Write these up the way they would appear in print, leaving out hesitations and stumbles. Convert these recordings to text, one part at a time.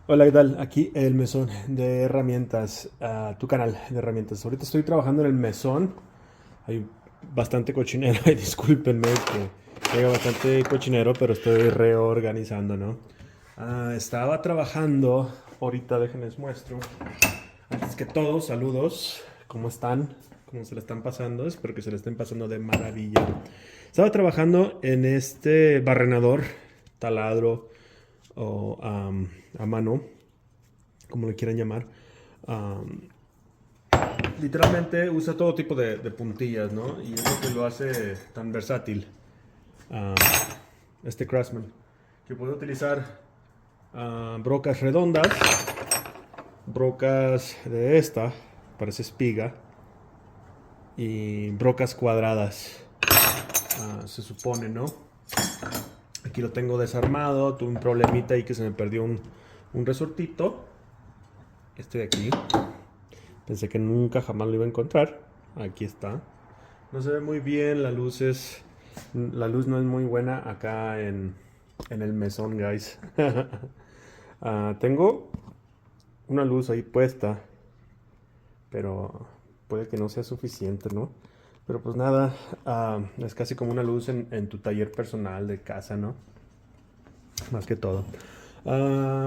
Hola, ¿qué tal? Aquí el mesón de herramientas, tu canal de herramientas. Ahorita estoy trabajando en el mesón. Hay bastante cochinero y discúlpenme que llega bastante cochinero, pero estoy reorganizando, ¿no? Estaba trabajando, ahorita déjenles muestro. Antes que todo, saludos. ¿Cómo están? ¿Cómo se la están pasando? Espero que se la estén pasando de maravilla. Estaba trabajando en este barrenador, taladro o a mano, como le quieran llamar. Um, Literalmente usa todo tipo de puntillas, ¿no? Y es lo que lo hace tan versátil. Um, este Craftsman. Que puede utilizar brocas redondas, brocas de esta, parece espiga, y brocas cuadradas. Se supone, ¿no? Aquí lo tengo desarmado, tuve un problemita ahí que se me perdió un resortito. Este de aquí. Pensé que nunca jamás lo iba a encontrar. Aquí está. No se ve muy bien, la luz no es muy buena acá en el mesón, guys. Tengo una luz ahí puesta, pero puede que no sea suficiente, ¿no? Pero pues nada, es casi como una luz en tu taller personal de casa, ¿no? Más que todo.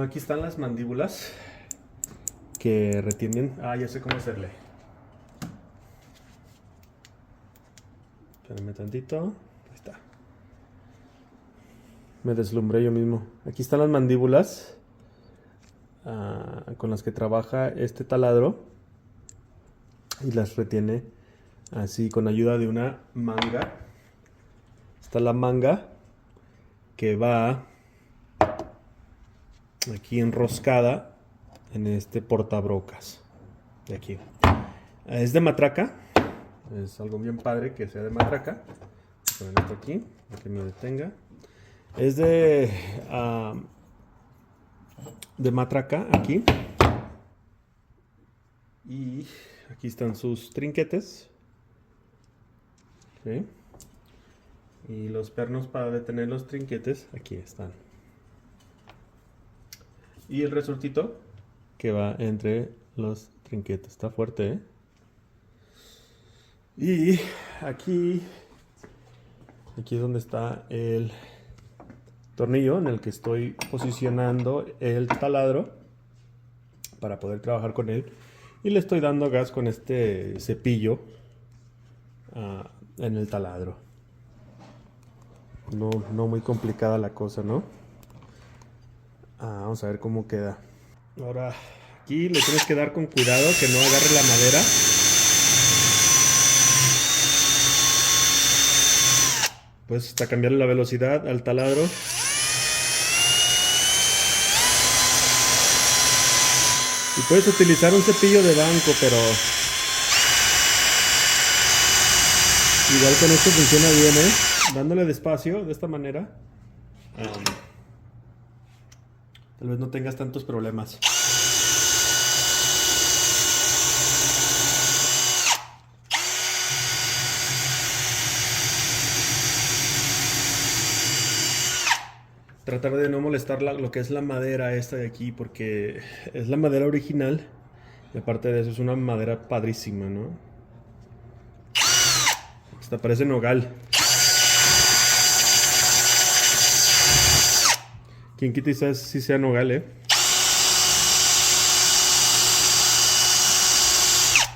Aquí están las mandíbulas que retienen. Ya sé cómo hacerle. Espérame tantito. Ahí está. Me deslumbré yo mismo. Aquí están las mandíbulas con las que trabaja este taladro y las retiene así con ayuda de una manga. Está la manga que va aquí enroscada en este portabrocas de aquí. Es de matraca. Es algo bien padre que sea de matraca. Voy a poner esto aquí, para que me detenga. Es de matraca aquí. Y aquí están sus trinquetes. ¿Sí? Y los pernos para detener los trinquetes, aquí están. Y el resortito que va entre los trinquetes. Está fuerte, ¿eh? Y aquí, aquí es donde está el tornillo en el que estoy posicionando el taladro para poder trabajar con él. Y le estoy dando gas con este cepillo en el taladro. No, no muy complicada la cosa, ¿no? Vamos a ver cómo queda. Ahora, aquí le tienes que dar con cuidado que no agarre la madera. Puedes hasta cambiarle la velocidad al taladro. Y puedes utilizar un cepillo de banco, pero igual con esto funciona bien, ¿eh? Dándole despacio, de esta manera, um, tal vez no tengas tantos problemas. Tratar de no molestar lo que es la madera esta de aquí, porque es la madera original. Y aparte de eso es una madera padrísima, ¿no? Hasta parece nogal. Quien quita si sea nogal, ¿eh?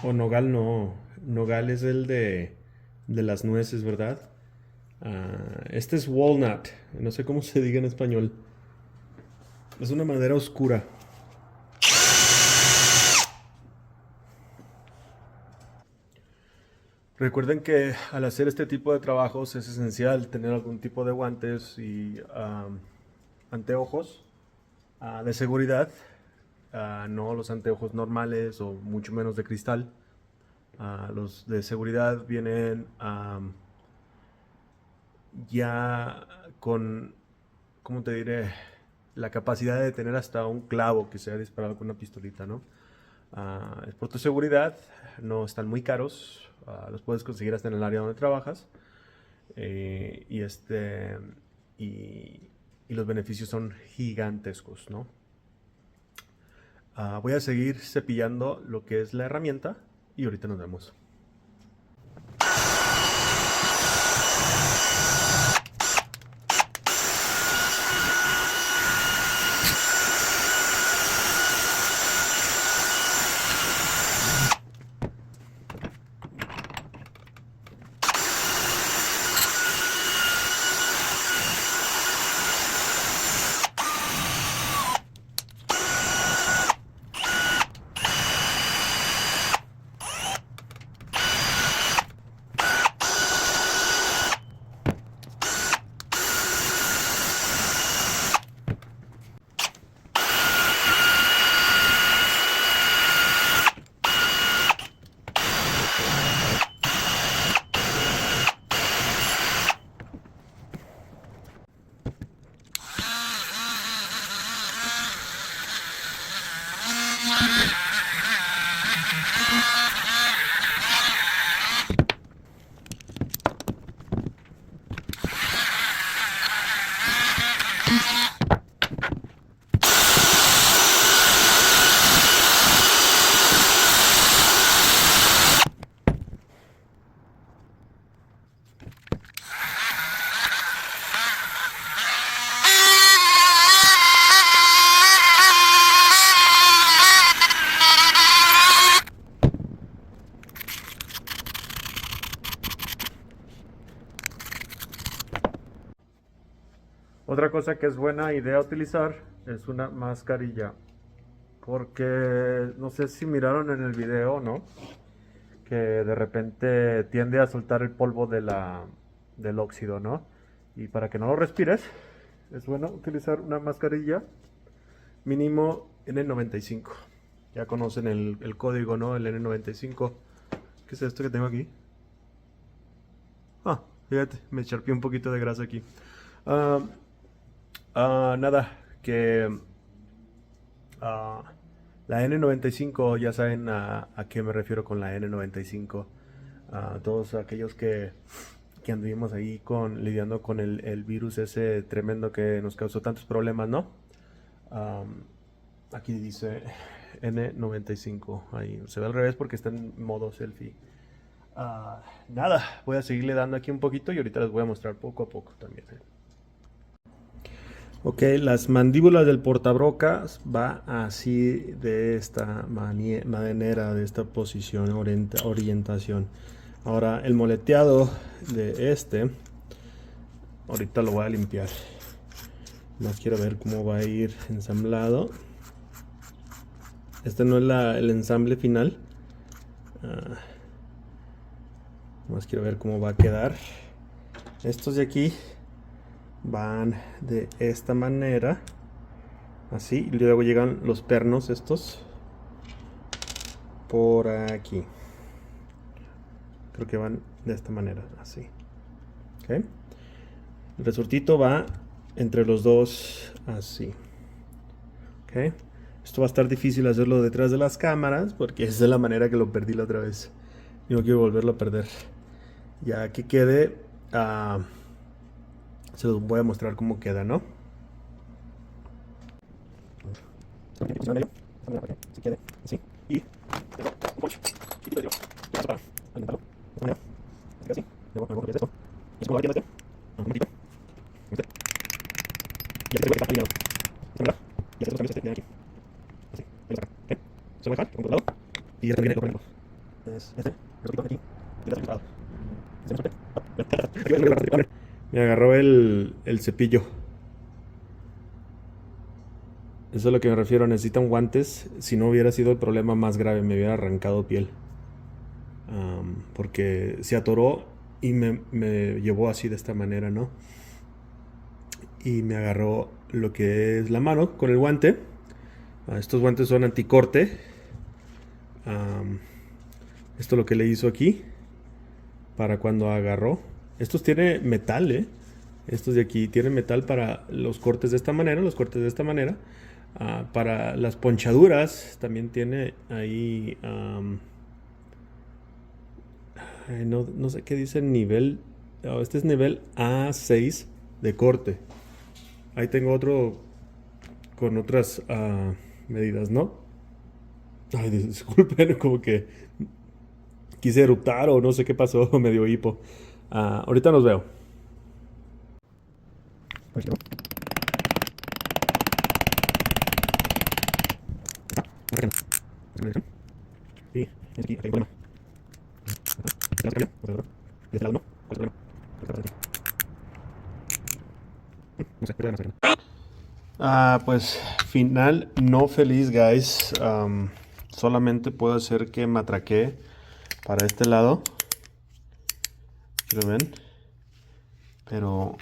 O nogal no. Nogal es el de las nueces, ¿verdad? Este es walnut. No sé cómo se diga en español. Es una madera oscura. Recuerden que al hacer este tipo de trabajos es esencial tener algún tipo de guantes y anteojos de seguridad. No los anteojos normales o mucho menos de cristal. Los de seguridad vienen ya con, ¿cómo te diré? La capacidad de tener hasta un clavo que sea disparado con una pistolita, ¿no? Es por tu seguridad, no están muy caros, los puedes conseguir hasta en el área donde trabajas. eh, y, este, y, y los beneficios son gigantescos, ¿no? Voy a seguir cepillando lo que es la herramienta y ahorita nos vemos. Otra cosa que es buena idea utilizar es una mascarilla, porque no sé si miraron en el video o no, que de repente tiende a soltar el polvo del óxido, ¿no? Y para que no lo respires, es bueno utilizar una mascarilla mínimo N95. Ya conocen el código, ¿no? El N95. ¿Qué es esto que tengo aquí? Fíjate, me charpié un poquito de grasa aquí. Nada, que la N95, ya saben a qué me refiero con la N95. Todos aquellos que anduvimos ahí lidiando con el virus ese tremendo que nos causó tantos problemas, ¿no? Aquí dice N95, ahí se ve al revés porque está en modo selfie. Nada, voy a seguirle dando aquí un poquito y ahorita les voy a mostrar poco a poco también. Ok, las mandíbulas del portabrocas va así, de esta manera, de esta posición, orientación. Ahora el moleteado de ahorita lo voy a limpiar. Más quiero ver cómo va a ir ensamblado. Este no es el ensamble final. Más quiero ver cómo va a quedar. Estos de aquí van de esta manera, así, y luego llegan los pernos estos por aquí. Creo que van de esta manera, así. ¿Okay? El resortito va entre los dos, así. ¿Okay? Esto va a estar difícil hacerlo detrás de las cámaras porque esa es la manera que lo perdí la otra vez y no quiero volverlo a perder. Ya que quede, se los voy a mostrar cómo queda, ¿no? Se quede así. Y tengo un poncho chiquito de Dios. ¿Qué pasa para alimentarlo? De esta manera. Se queda así. Luego copias esto. Y es como va quedando un momentito. Y ya se ve que está alineado. De esta manera. Y hacer los cambios que tienen aquí. Así. Ahí lo sacan. ¿Ok? Se lo dejan por un lado. Y ya también viene lo ponemos. Es este. El repito aquí. Y le das me agarró el cepillo. Eso es a lo que me refiero. Necesitan guantes. Si no hubiera sido el problema más grave, me hubiera arrancado piel. Porque se atoró y me llevó así de esta manera, ¿no? Y me agarró lo que es la mano con el guante. Estos guantes son anticorte. Esto es lo que le hizo aquí para cuando agarró. Estos tienen metal, estos de aquí tienen metal para los cortes de esta manera, los cortes de esta manera. Para las ponchaduras también tiene ahí, no sé qué dice nivel. Este es nivel A6 de corte. Ahí tengo otro con otras medidas, ¿no? Ay, disculpen, como que quise eructar o no sé qué pasó, me dio hipo. Ahorita nos veo. Pues final no feliz, guys. Solamente puedo hacer que matraqué para este lado. ¿Lo ven? Pero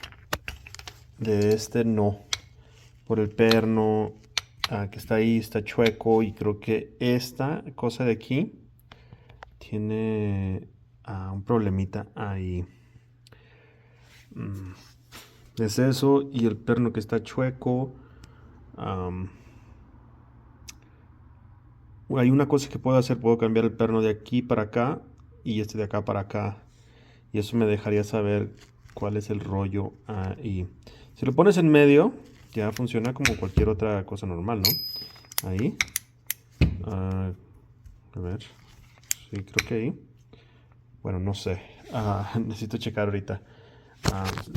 de este no. Por el perno que está ahí, está chueco. Y creo que esta cosa de aquí tiene un problemita ahí. Es eso. Y el perno que está chueco. am, Hay una cosa que puedo hacer. Puedo cambiar el perno de aquí para acá. Y este de acá para acá. Y eso me dejaría saber cuál es el rollo ahí. Si lo pones en medio, ya funciona como cualquier otra cosa normal, ¿no? Ahí. A ver. Sí, creo que ahí. Bueno, no sé. Necesito checar ahorita.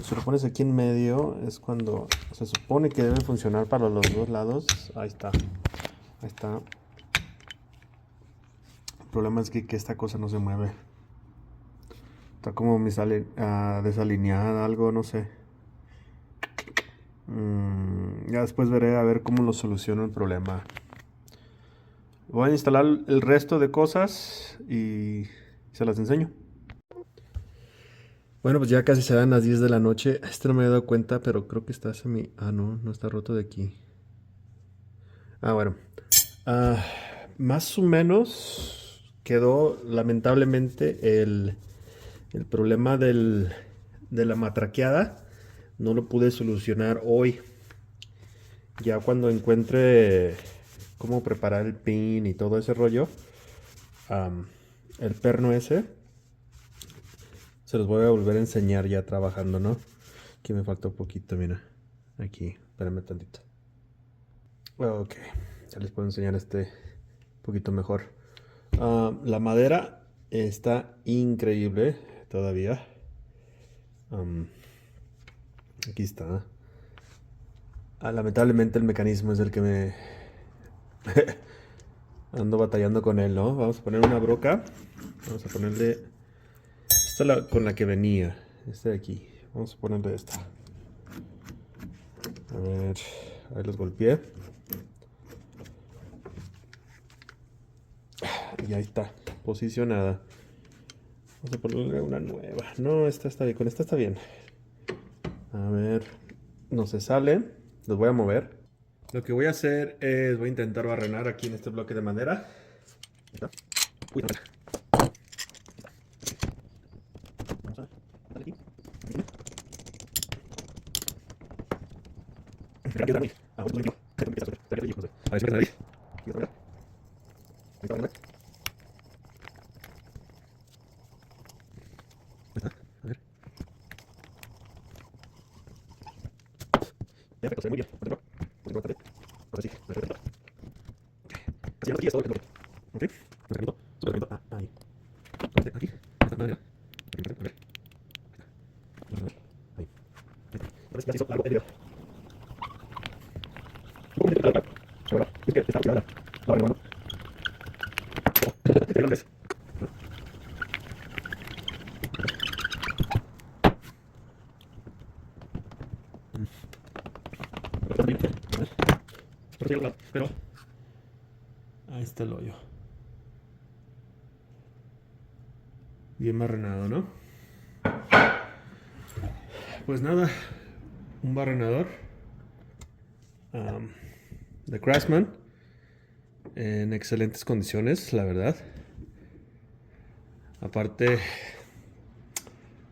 Si lo pones aquí en medio, es cuando se supone que debe funcionar para los dos lados. Ahí está. Ahí está. El problema es que esta cosa no se mueve. Está como desalineada, algo, no sé. Ya después veré a ver cómo lo soluciono el problema. Voy a instalar el resto de cosas y se las enseño. Bueno, pues ya casi se dan las 10 de la noche. Este no me había dado cuenta, pero creo que está semi... no, no está roto de aquí. Bueno. Ah, Más o menos quedó lamentablemente el problema de la matraqueada. No lo pude solucionar hoy. Ya cuando encuentre cómo preparar el pin y todo ese rollo, el perno ese, se los voy a volver a enseñar ya trabajando, ¿no? Aquí me falta un poquito, mira. Aquí, espérame tantito. Ok, ya les puedo enseñar este un poquito mejor. La madera está increíble todavía. Aquí está. Lamentablemente el mecanismo es el que me ando batallando con él, ¿no? Vamos a poner una broca. Vamos a ponerle esta con la que venía. Esta de aquí. Vamos a ponerle esta. A ver, ahí los golpeé. Y ahí está, posicionada. Vamos a ponerle una nueva. No, esta está bien. Con esta está bien. A ver, no se sale. Los voy a mover. Lo que voy a hacer es, voy a intentar barrenar aquí en este bloque de madera. Uy, no, vamos a darle aquí. A ver si me nariz. Aquí otra vez. Ahí está, ¿verdad? Ahí está. A ver. Perfecto, se ve muy bien. Continúa. Continúa también. Ahora sí. Perfecto. Así aquí es todo lo que tengo. Ok. Acercamiento. Acercamiento. Ahí. Entonces, aquí. Esta madera. Aquí, a ver. A ver. Ahí. Ahora sí, ya se hizo largo el video. Un poco de larga. Ahora, es que está tirada. La verdad, ¿no? Qué grande es. Pero ahí está el hoyo. Bien barrenado, ¿no? Pues nada, un barrenador de Craftsman en excelentes condiciones, la verdad. Aparte,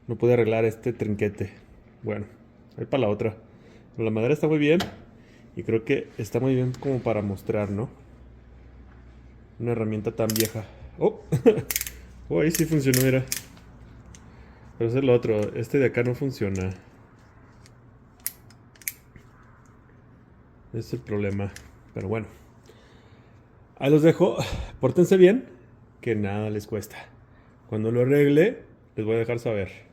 no pude arreglar este trinquete. Bueno, ahí para la otra. Pero la madera está muy bien y creo que está muy bien como para mostrar, ¿no? Una herramienta tan vieja. Oh, oh, ahí sí funcionó, mira. Pero es el otro, este de acá no funciona. Ese es el problema. Pero bueno. Ahí los dejo. Pórtense bien, que nada les cuesta. Cuando lo arregle, les voy a dejar saber.